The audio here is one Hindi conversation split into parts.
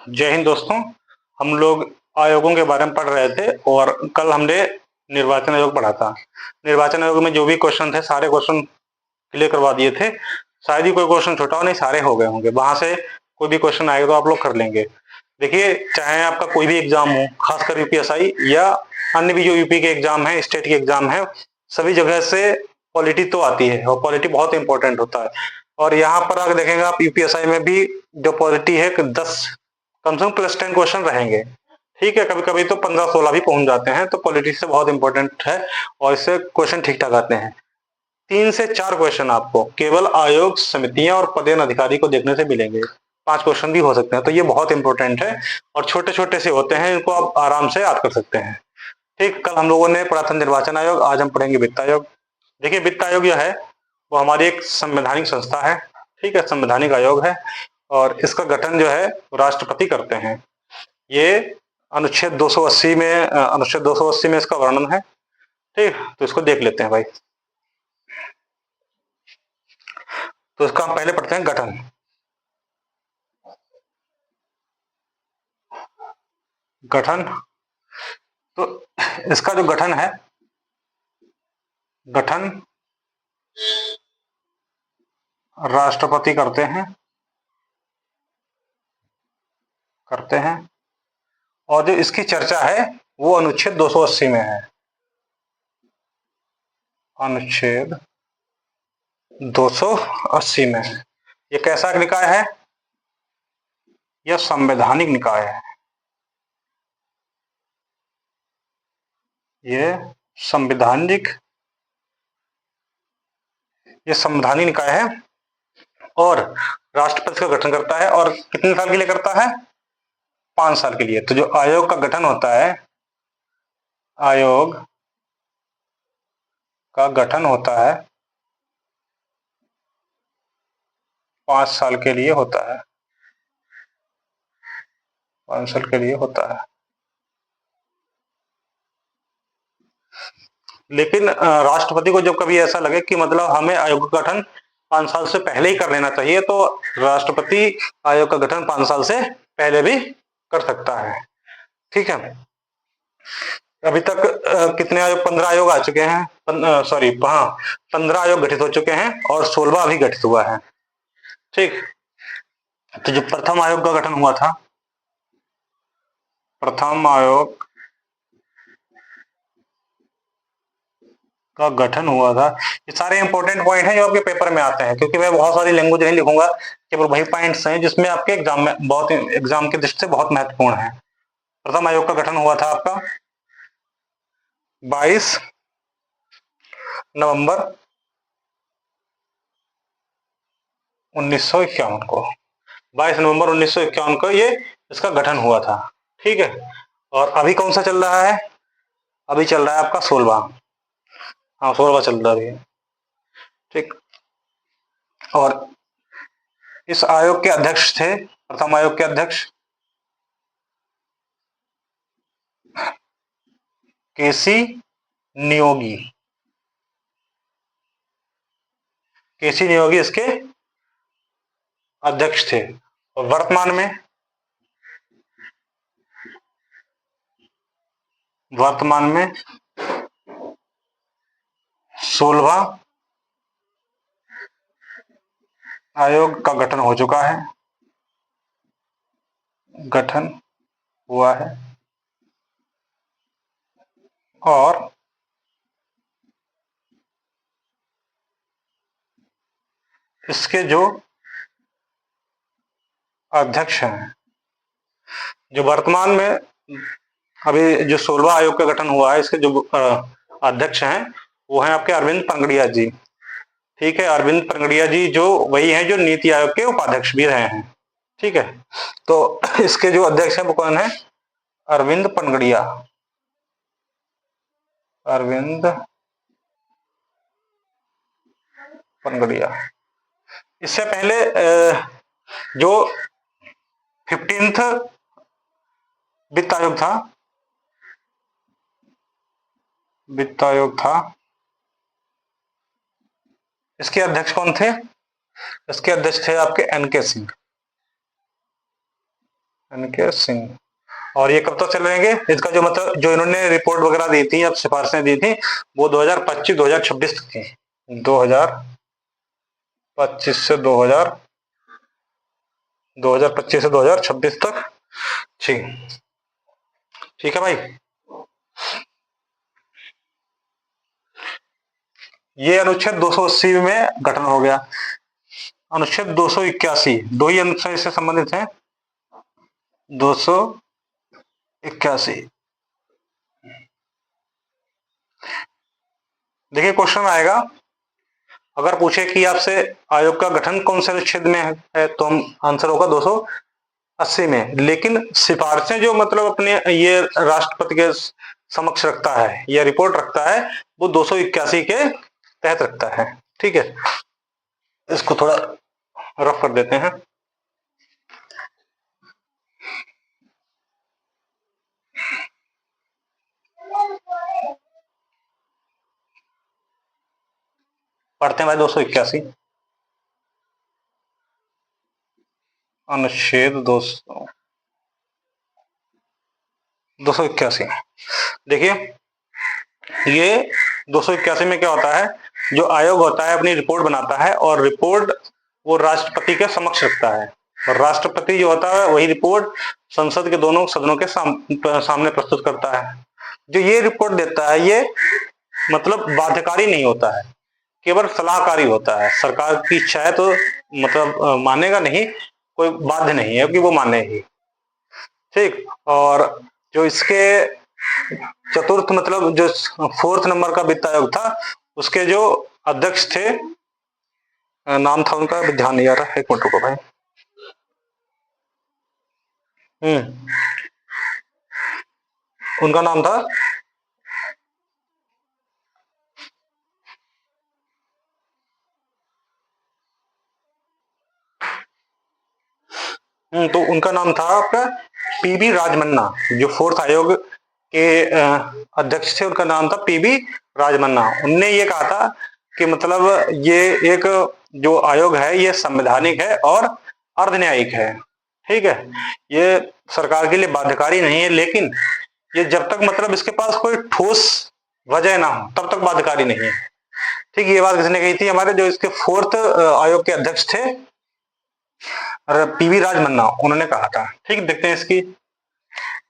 जय हिंद दोस्तों। हम लोग आयोगों के बारे में पढ़ रहे थे और कल हमने निर्वाचन आयोग पढ़ा था। निर्वाचन आयोग में जो भी क्वेश्चन थे सारे क्वेश्चन क्लियर करवा दिए थे। शायद ही कोई क्वेश्चन छूटा हो, नहीं सारे हो गए होंगे। वहां से कोई भी क्वेश्चन आएगा तो आप लोग कर लेंगे। देखिए, चाहे आपका कोई भी एग्जाम हो, खासकर यूपीएसआई या अन्य भी जो यूपी के एग्जाम है, स्टेट के एग्जाम है, सभी जगह से पॉलिटी तो आती है और पॉलिटी बहुत इंपॉर्टेंट होता है। और यहाँ पर अगर देखेंगे आप, यूपीएसआई में भी जो पॉलिटी है 10 कम से कम +10 क्वेश्चन रहेंगे। ठीक है, कभी कभी तो 15-16 भी पहुंच जाते हैं, तो पॉलिटिक्स से बहुत इंपॉर्टेंट है और इससे क्वेश्चन ठीक ठाक आते हैं। 3 से 4 क्वेश्चन आपको केवल आयोग, समितियां और पदेन अधिकारी को देखने से मिलेंगे। 5 क्वेश्चन भी हो सकते हैं, तो ये बहुत इंपॉर्टेंट है और छोटे छोटे से होते हैं, इनको आप आराम से याद कर सकते हैं। ठीक, कल हम लोगों ने पढ़ा था निर्वाचन आयोग, आज हम पढ़ेंगे वित्त आयोग। देखिए, वित्त आयोग जो है वो हमारी एक संवैधानिक संस्था है। ठीक है, संवैधानिक आयोग है और इसका गठन जो है राष्ट्रपति करते हैं। ये अनुच्छेद 280 में अनुच्छेद 280 में इसका वर्णन है। ठीक, तो इसको देख लेते हैं भाई। तो इसका हम पहले पढ़ते हैं गठन। गठन, तो इसका जो गठन है, गठन राष्ट्रपति करते हैं और जो इसकी चर्चा है वो अनुच्छेद 280 में है। अनुच्छेद 280 में है। ये कैसा निकाय है? यह संवैधानिक निकाय है। ये संवैधानिक ये संवैधानिक निकाय है और राष्ट्रपति का गठन करता है। और कितने साल के लिए करता है? 5 साल के लिए। तो जो आयोग का गठन होता है, आयोग का गठन होता है 5 साल के लिए होता है। 5 साल के लिए होता है। लेकिन राष्ट्रपति को जब कभी ऐसा लगे कि मतलब हमें आयोग का गठन 5 साल से पहले ही कर लेना चाहिए, तो राष्ट्रपति आयोग का गठन 5 साल से पहले भी कर सकता है। ठीक है, अभी तक कितने आयोग? 15 आयोग आ चुके हैं। सॉरी, हाँ, 15 आयोग गठित हो चुके हैं और 16वां अभी गठित हुआ है। ठीक, तो जो प्रथम आयोग का गठन हुआ था, प्रथम आयोग का गठन हुआ था, ये सारे इंपॉर्टेंट पॉइंट हैं जो आपके पेपर में आते हैं, क्योंकि मैं बहुत सारी लैंग्वेज नहीं लिखूंगा, केवल वही पॉइंट्स हैं जिसमें आपके एग्जाम में बहुत, एग्जाम की दृष्टि से बहुत महत्वपूर्ण है। प्रथम आयोग का गठन हुआ था आपका 22 नवंबर 1951 को। 22 नवंबर 1951 को ये इसका गठन हुआ था। ठीक है, और अभी कौन सा चल रहा है? अभी चल रहा है आपका 16वां। हाँ, 16वां चल रहा है। ठीक, और इस आयोग के अध्यक्ष थे, प्रथम आयोग के अध्यक्ष केसी नियोगी। केसी नियोगी इसके अध्यक्ष थे। और वर्तमान में 16वां आयोग का गठन हो चुका है, गठन हुआ है। और इसके जो अध्यक्ष हैं, जो वर्तमान में अभी जो 16वां आयोग का गठन हुआ है, इसके जो अध्यक्ष हैं वो हैं आपके अरविंद पंगड़िया जी। ठीक है, अरविंद पंगड़िया जी जो वही हैं जो नीति आयोग के उपाध्यक्ष भी रहे हैं। ठीक है, तो इसके जो अध्यक्ष है वो कौन है? अरविंद पंगड़िया। अरविंद पंगड़िया। इससे पहले जो 15th वित्त आयोग था, इसके अध्यक्ष कौन थे? इसके अध्यक्ष थे आपके एन के सिंह। एनके सिंह। और ये कब तक चलेंगे? इसका जो मतलब जो इन्होंने रिपोर्ट वगैरह दी थी, अब सिफारिशें दी थी, वो 2025-2026 तक थी। 2025 से 2025 से 2026 तक। ठीक, ठीक है भाई। ये अनुच्छेद 280 में गठन हो गया। अनुच्छेद 281, दो ही अनुच्छेद इससे संबंधित हैं। 281, देखिए क्वेश्चन आएगा, अगर पूछे कि आपसे आयोग का गठन कौन से अनुच्छेद में है, तो हम आंसर होगा 280 में। लेकिन सिफारिशें जो मतलब अपने ये राष्ट्रपति के समक्ष रखता है या रिपोर्ट रखता है, वो 281 के तहत रखता है। ठीक है, इसको थोड़ा रफ कर देते हैं। पढ़ते हैं भाई 281, अनुच्छेद 281। देखिए, ये 281 में क्या होता है, जो आयोग होता है अपनी रिपोर्ट बनाता है और रिपोर्ट वो राष्ट्रपति के समक्ष रखता है, और राष्ट्रपति जो होता है वही रिपोर्ट संसद के दोनों सदनों के सामने प्रस्तुत करता है। जो ये रिपोर्ट देता है, ये मतलब बाध्यकारी नहीं होता है, केवल सलाहकारी होता है। सरकार की इच्छा है तो मतलब मानेगा नहीं, कोई बाध्य नहीं है कि वो माने ही। ठीक, और जो इसके चतुर्थ मतलब जो फोर्थ नंबर का वित्त आयोग था, उसके जो अध्यक्ष थे, नाम था उनका, ध्यान नहीं आ रहा, एक मिनट रुको भाई। उनका नाम था तो उनका नाम था आपका पीबी राजमन्ना। जो फोर्थ आयोग के अध्यक्ष थे, उनका नाम था पीबी राजमन्ना। उनने ये कहा था कि मतलब ये एक जो आयोग है ये संवैधानिक है और अर्धन्यायिक है। ठीक है, ये सरकार के लिए बाध्यकारी नहीं है, लेकिन ये जब तक मतलब इसके पास कोई ठोस वजह ना हो तब तक बाध्यकारी नहीं है। ठीक, ये बात किसने कही थी? हमारे जो इसके फोर्थ आयोग के अध्यक्ष थे पीवी राजमन्ना, उन्होंने कहा था। ठीक, देखते हैं इसकी।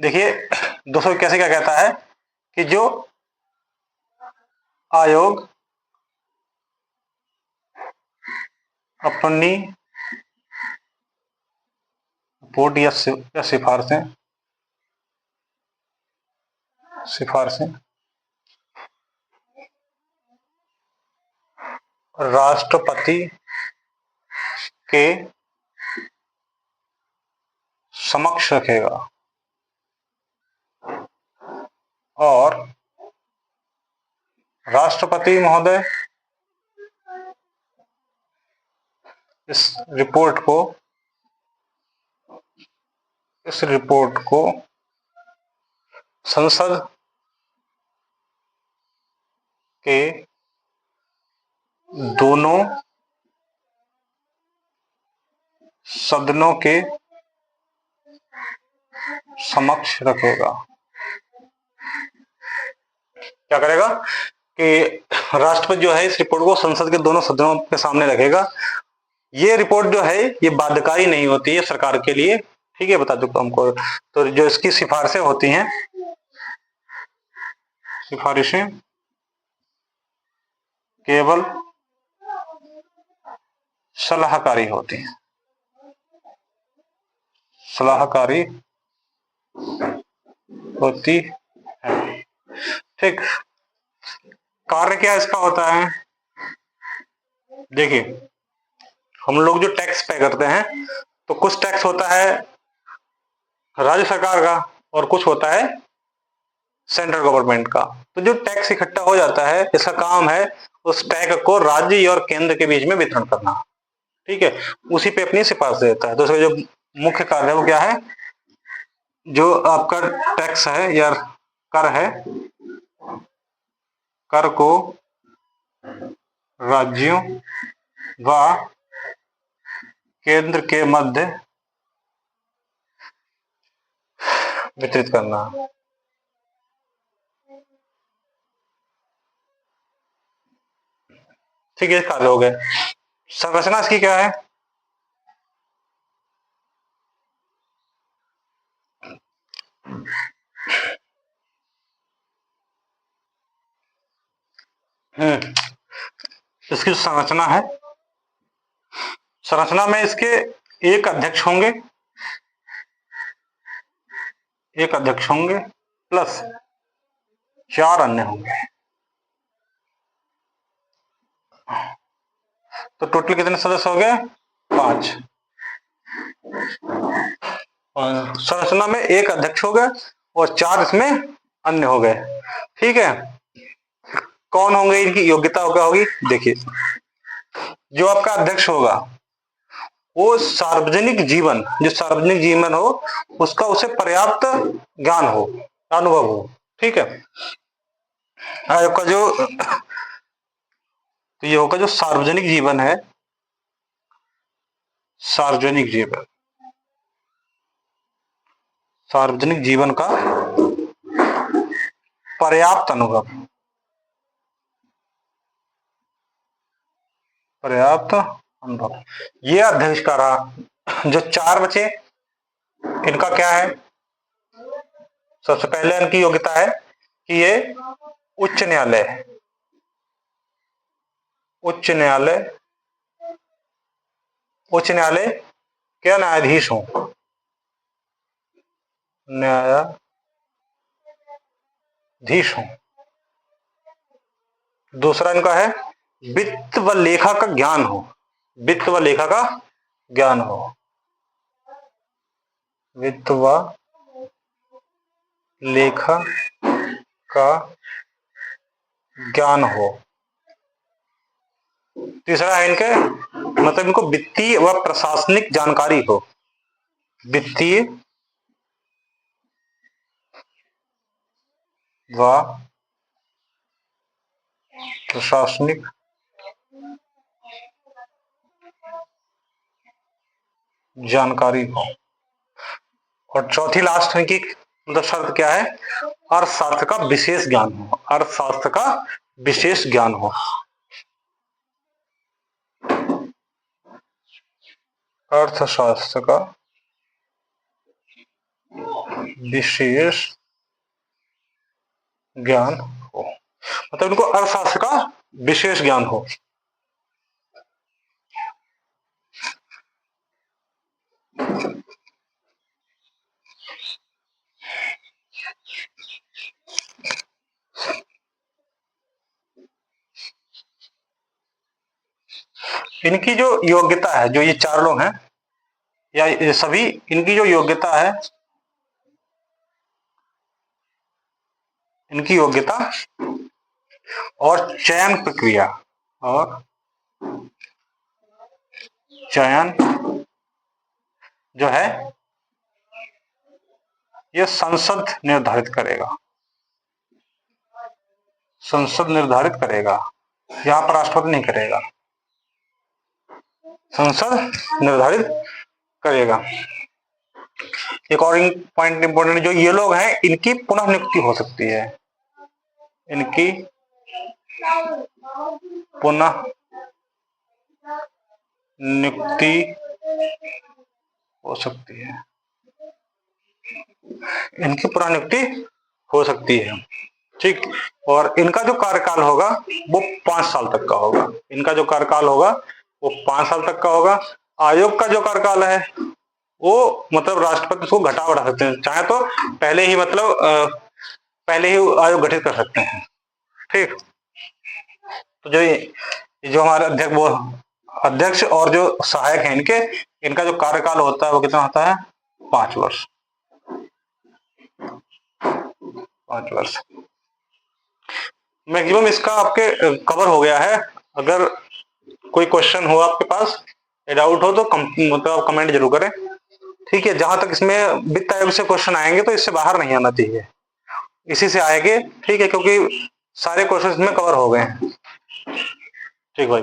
देखिए 281 क्या कहता है कि जो आयोग अपनी रिपोर्ट या सिफारिशें सिफारिशें राष्ट्रपति के समक्ष रखेगा और राष्ट्रपति महोदय इस रिपोर्ट को संसद के दोनों सदनों के समक्ष रखेगा। क्या करेगा कि राष्ट्रपति जो है इस रिपोर्ट को संसद के दोनों सदनों के सामने रखेगा। ये रिपोर्ट जो है ये बाध्यकारी नहीं होती है सरकार के लिए। ठीक है, बता दो हमको। तो जो इसकी सिफारिशें होती हैं, सिफारिशें केवल सलाहकारी होती हैं, सलाहकारी होती है। ठीक, कार्य क्या इसका होता है? देखिए, हम लोग जो टैक्स पे करते हैं, तो कुछ टैक्स होता है राज्य सरकार का और कुछ होता है सेंट्रल गवर्नमेंट का। तो जो टैक्स इकट्ठा हो जाता है, इसका काम है उस टैक्स को राज्य और केंद्र के बीच में वितरण करना। ठीक है, उसी पे अपनी सिफारिश देता है। तो उसका जो मुख्य कार्य है वो क्या है? जो आपका टैक्स है या कर है, कर को राज्यों व केंद्र के मध्य वितरित करना। ठीक है, कार्य हो गए। संरचना इसकी क्या है? इसकी संरचना है, संरचना में इसके एक अध्यक्ष होंगे, एक अध्यक्ष होंगे प्लस 4 अन्य होंगे। तो टोटल कितने सदस्य हो गए? 5। संरचना में एक अध्यक्ष हो गए और 4 इसमें अन्य हो गए। ठीक है, कौन होंगे, इनकी योग्यता क्या होगी? देखिए, जो आपका अध्यक्ष होगा वो सार्वजनिक जीवन, जो सार्वजनिक जीवन हो उसका उसे पर्याप्त ज्ञान हो, अनुभव हो। ठीक है, आयोग का जो तो ये होगा जो सार्वजनिक जीवन है, सार्वजनिक जीवन, सार्वजनिक जीवन का पर्याप्त अनुभव, पर्याप्त अनुभव, ये अध्यक्ष का रहा। जो 4 बचे इनका क्या है? सबसे पहले इनकी योग्यता है कि ये उच्च न्यायालय, उच्च न्यायालय, उच्च न्यायालय क्या न्यायाधीश हो, न्यायाधीश हो। दूसरा इनका है वित्त व लेखा का ज्ञान हो, वित्त व लेखा का ज्ञान हो, वित्त व लेखा का ज्ञान हो। तीसरा है इनके मतलब इनको वित्तीय व प्रशासनिक जानकारी हो, वित्तीय व प्रशासनिक जानकारी हो। और चौथी लास्ट इनकी मतलब शर्त क्या है? अर्थशास्त्र का विशेष ज्ञान हो, अर्थशास्त्र का विशेष ज्ञान हो, अर्थशास्त्र का विशेष ज्ञान हो, मतलब इनको अर्थशास्त्र का विशेष ज्ञान हो। इनकी जो योग्यता है, जो ये 4 लोग हैं या ये सभी, इनकी जो योग्यता है, इनकी योग्यता और चयन प्रक्रिया, और चयन जो है ये संसद निर्धारित करेगा, संसद निर्धारित करेगा, यहां पर राष्ट्रपति नहीं करेगा, संसद निर्धारित करेगा। एक और पॉइंट इंपॉर्टेंट, जो ये लोग हैं इनकी पुनः नियुक्ति हो सकती है, इनकी पुनः नियुक्ति हो सकती है, इनकी पुनः नियुक्ति हो सकती है। ठीक, और इनका जो कार्यकाल होगा वो 5 साल तक का होगा, इनका जो कार्यकाल होगा वो 5 साल तक का होगा। आयोग का जो कार्यकाल है वो मतलब राष्ट्रपति उसको घटा बढ़ा सकते हैं, चाहे तो पहले ही मतलब पहले ही आयोग गठित कर सकते हैं। ठीक, तो जो हमारे अध्यक्ष, वो अध्यक्ष और जो सहायक हैं इनके, इनका जो कार्यकाल होता है वो कितना होता है? 5 वर्ष, 5 वर्ष मैक्सिमम इसका आपके कवर हो गया है। अगर कोई क्वेश्चन हो आपके पास, डाउट हो तो मतलब आप कमेंट जरूर करें। ठीक है, जहां तक इसमें वित्त आयोग से क्वेश्चन आएंगे तो इससे बाहर नहीं आना चाहिए, इसी से आएंगे। ठीक है, क्योंकि सारे क्वेश्चन इसमें कवर हो गए हैं। ठीक भाई।